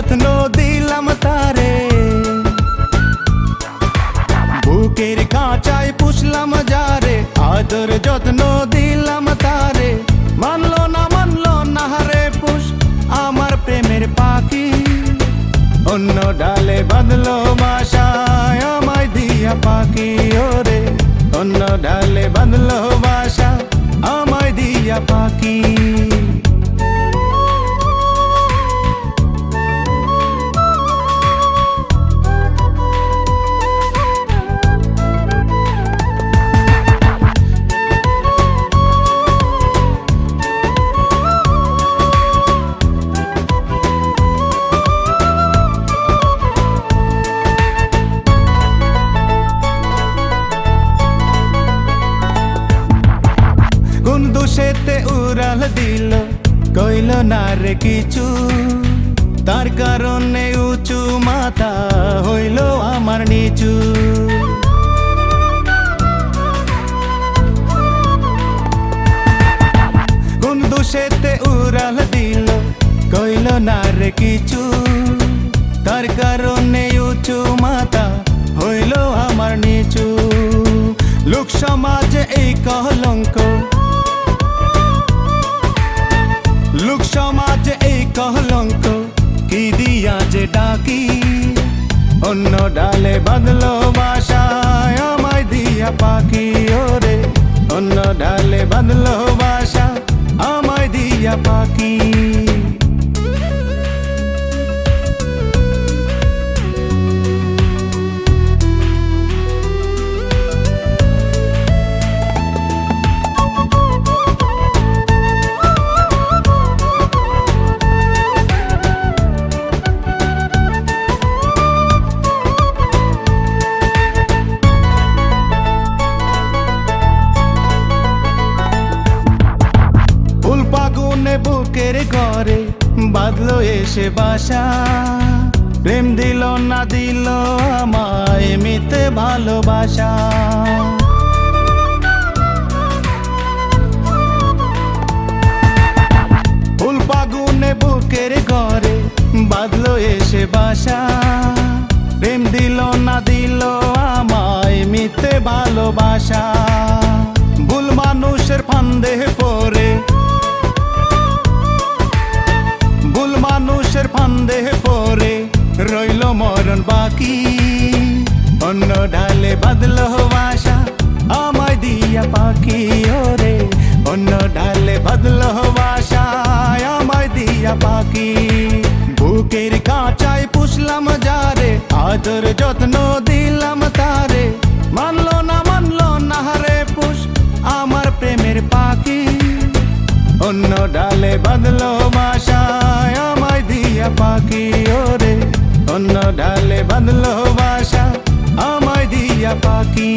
যত্ন দিলাম তারে, বুকের কাঁচায় পুষলাম যারে, আদর যত্ন দিলাম তারে। মানলো না হারে পুষ আমার প্রেমের পাখি, অন্য ডালে বাঁধলো বাসা আমায় দিয়া পাখি। ওরে অন্য ডালে বাঁধলো বাসা আমায় দিয়া পাখি। কোন দোষেতে উড়াল দিল কইল না রে কিছু, তার কারণে উঁচু মাথা হইল আমার নিচু। কোন দোষেতে উড়াল দিল কইল না রে কিছু, তার কারণে উঁচু মাথা হইল আমার নিচু। লোক সমাজে এই কলঙ্ক, লোক সমাজে এই কলঙ্ক কি দিয়া যে ডাকি। অন্য ডালে বাঁধলো বাসা আমায় দিয়া পাখি। ওরে অন্য ডালে বাঁধলো বাসা আমায় দিয়া পাখি। বুকের ঘরে বাঁধলো এসে বাসা, প্রেম দিল না দিল আমায় মিথ্যে ভালোবাসা। ফুল ফাগুনে বুকের ঘরে বাঁধলো এসে বাসা, প্রেম দিল না দিল আমায় মিথ্যে ভালোবাসা। ভুল মানুষের ফান্দে পড়ে, ভুল মানুষের ফান্দে পড়ে রইল মরণ বাকি। অন্য ঢালে বাঁধলো বাসা আমায় দিয়া পাখি। ওরে অন্য ঢালে বাঁধলো বাসা আমায় দিয়া পাখি। বুকের কাঁচায় পুষলাম যারে, আদর যত্ন দিলাম তারে। মানলো না হারে পুষ আমার প্রেমের পাখি। অন্য ডালে বাঁধলো বাসা আমায় দিয়া পাখি। ওরে অন্য ডালে বাঁধলো বাসা আমায় দিয়া পাখি।